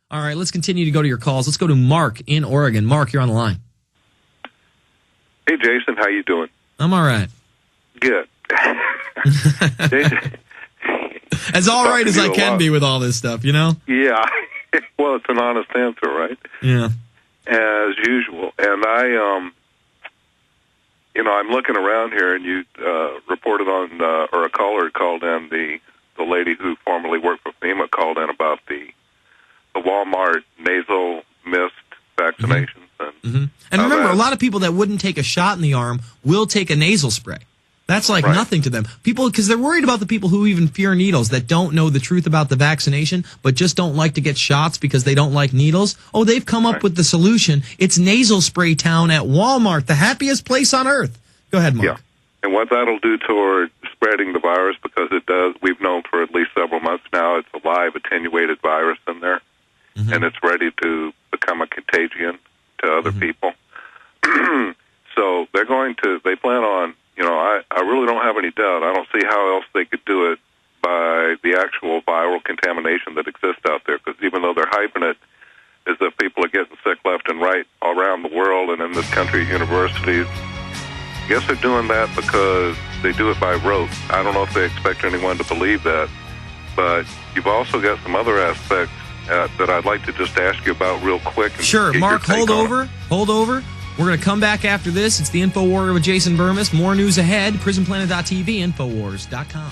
All right, let's continue to go to your calls. Let's go to Mark in Oregon. Mark, you're on the line. Hey, Jason, how you doing? I'm all right. Good. As all right as I can be with all this stuff, you know? Yeah. Well, it's an honest answer, right? Yeah. As usual. And I'm looking around here, and you reported on, or a caller called in, the lady who formerly worked for FEMA called in about the Walmart nasal mist vaccinations. Mm-hmm. And remember, a lot of people that wouldn't take a shot in the arm will take a nasal spray. That's like nothing to them. People, because they're worried about the people who even fear needles, that don't know the truth about the vaccination, but just don't like to get shots because they don't like needles. Oh, they've come up with the solution. It's nasal spray town at Walmart, the happiest place on earth. Go ahead, Mark. Yeah. And what that'll do toward spreading the virus, because it does, we've known for at least several months now, it's a live attenuated virus in there, and it's ready to become a contagion to other people. So they plan on, I really don't have any doubt. I don't see how else they could do it by the actual viral contamination that exists out there, because even though they're hyping it as if people are getting sick left and right all around the world and in this country at universities, I guess they're doing that because they do it by rote. I don't know if they expect anyone to believe that, but you've also got some other aspects that I'd like to just ask you about real quick. Sure, Mark, hold over. We're going to come back after this. It's the InfoWarrior with Jason Bermas. More news ahead. PrisonPlanet.tv, Infowars.com.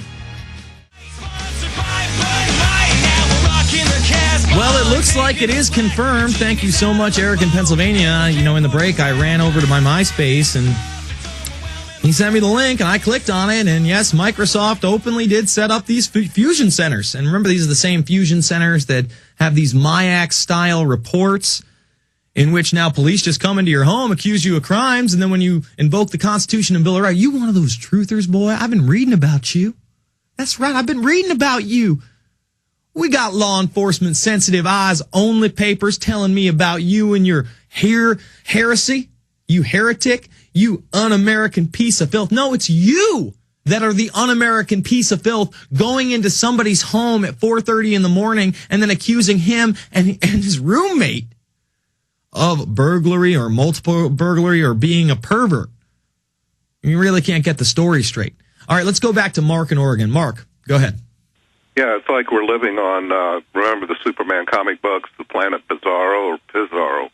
Well, it looks like it is confirmed. Thank you so much, Eric in Pennsylvania. In the break, I ran over to my MySpace, and he sent me the link, and I clicked on it, and yes, Microsoft openly did set up these fusion centers. And remember, these are the same fusion centers that have these MIAC-style reports in which now police just come into your home, accuse you of crimes, and then when you invoke the Constitution and Bill of Rights, you one of those truthers, boy. I've been reading about you. That's right, I've been reading about you. We got law enforcement sensitive eyes only papers telling me about you and your heresy, you heretic, you un-American piece of filth. No, it's you that are the un-American piece of filth going into somebody's home at 4:30 in the morning and then accusing him and his roommate of burglary or multiple burglary or being a pervert. You really can't get the story straight. All right, let's go back to Mark in Oregon. Mark, go ahead. Yeah, it's like we're living on, remember the Superman comic books, the planet Bizarro or Pizarro?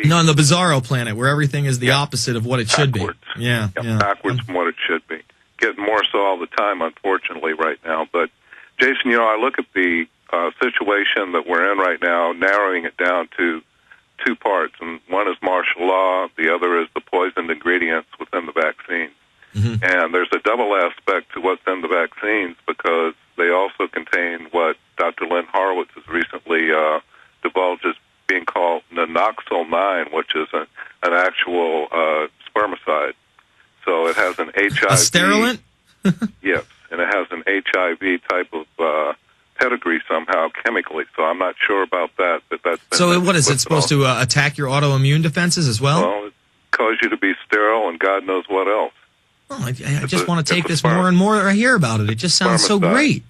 No, on the Bizarro planet, where everything is the opposite of what it should be. Yeah. Backwards from what it should be. Getting more so all the time, unfortunately, right now. But, Jason, I look at the situation that we're in right now, narrowing it down to two parts, and one is martial law, the other is the poisoned ingredients within the vaccines. And there's a double aspect to what's in the vaccines because they also contain what Dr. Lynn Horowitz has recently divulged as being called nanoxyl 9, which is an actual spermicide. So it has an HIV... A sterilant? Yes, and it has an HIV type of pedigree somehow chemically, so I'm not sure about that. But that's so what is it supposed to attack your autoimmune defenses as well? Well, it causes you to be sterile and God knows what else. Well, I just want to take this more and more I hear about it. It just sounds so great.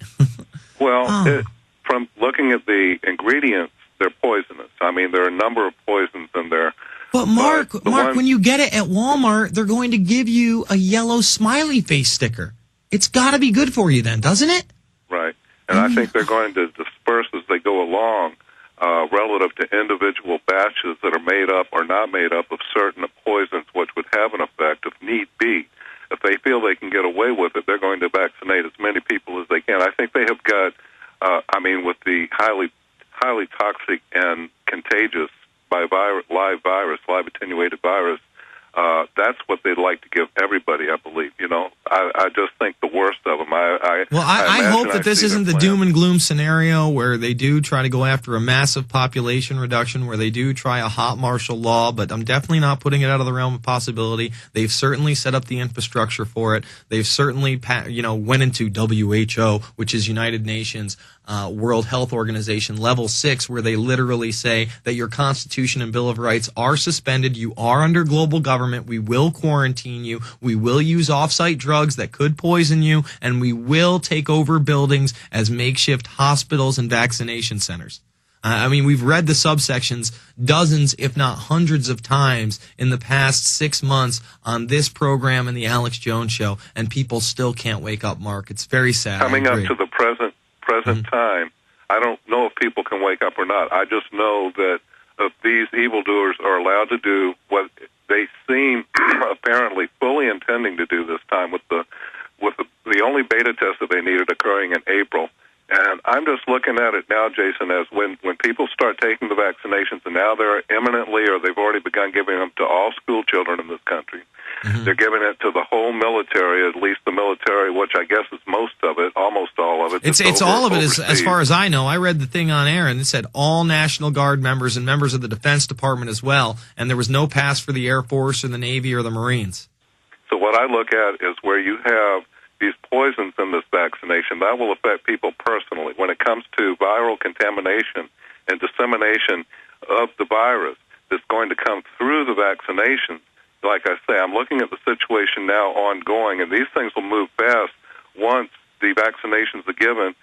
Well, from looking at the ingredients, they're poisonous. I mean, there are a number of poisons in there. But Mark, when you get it at Walmart, they're going to give you a yellow smiley face sticker. It's got to be good for you then, doesn't it? Right. And I think they're going to disperse as they go along relative to individual batches that are made up or not made up of certain poisons, which would have an effect if need be. If they feel they can get away with it, they're going to vaccinate as many people as they can. I think they have got, with the highly toxic and contagious live attenuated virus, that's what they'd like to give everybody, I believe. I just think the worst of them. I hope that this isn't the doom and gloom scenario where they do try to go after a massive population reduction, where they do try a hot martial law, but I'm definitely not putting it out of the realm of possibility. They've certainly set up the infrastructure for it. They've certainly, went into WHO, which is United Nations World Health Organization level 6, where they literally say that your Constitution and Bill of Rights are suspended. You are under global government. We will quarantine you. We will use off-site drugs that could poison you, and we will take over buildings as makeshift hospitals and vaccination centers. I mean, we've read the subsections dozens, if not hundreds of times in the past 6 months on this program and the Alex Jones Show, and people still can't wake up, Mark. It's very sad. Coming up to the present time, I don't know if people can wake up or not. I just know that these evildoers are allowed to do what they seem apparently fully intending to do this time with the only beta test that they needed occurring in April. And I'm just looking at it now, Jason, as when people start taking the vaccinations, and now they're imminently, or they've already begun giving them to all school children in this country. Mm-hmm. They're giving it to the whole military, at least the military, which I guess is most of it, almost all of it. It's all of it, as far as I know. I read the thing on air, and it said all National Guard members and members of the Defense Department as well, and there was no pass for the Air Force or the Navy or the Marines. So what I look at is where you have these poisons in this vaccination, that will affect people personally. When it comes to viral contamination and dissemination of the virus that's going to come through the vaccinations, like I say, I'm looking at the situation now ongoing, and these things will move fast once the vaccinations are given.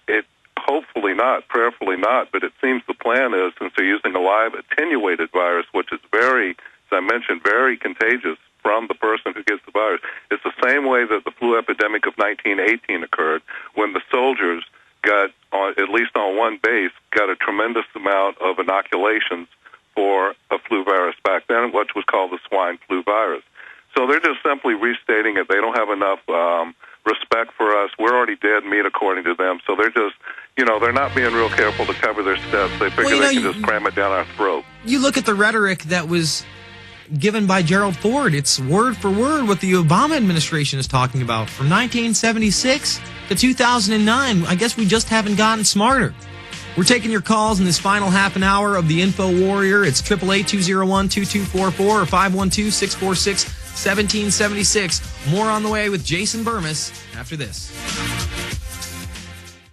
It hopefully not, prayerfully not, but it seems the plan is, since they're using a live attenuated virus, which is very, as I mentioned, very contagious from the person who gets the virus. It's the same way that the flu epidemic of 1918 occurred, when the soldiers got, at least on one base, got a tremendous amount of inoculations for a flu virus back then, which was called the swine flu virus. So they're just simply restating it. They don't have enough respect for us. We're already dead meat, according to them. So they're just, they're not being real careful to cover their steps. They figure they can just cram it down our throat. You look at the rhetoric that was given by Gerald Ford. It's word for word what the Obama administration is talking about. From 1976 to 2009, I guess we just haven't gotten smarter. We're taking your calls in this final half an hour of the Info Warrior. It's 888-201-2244 or 512-646-1776. More on the way with Jason Bermas after this.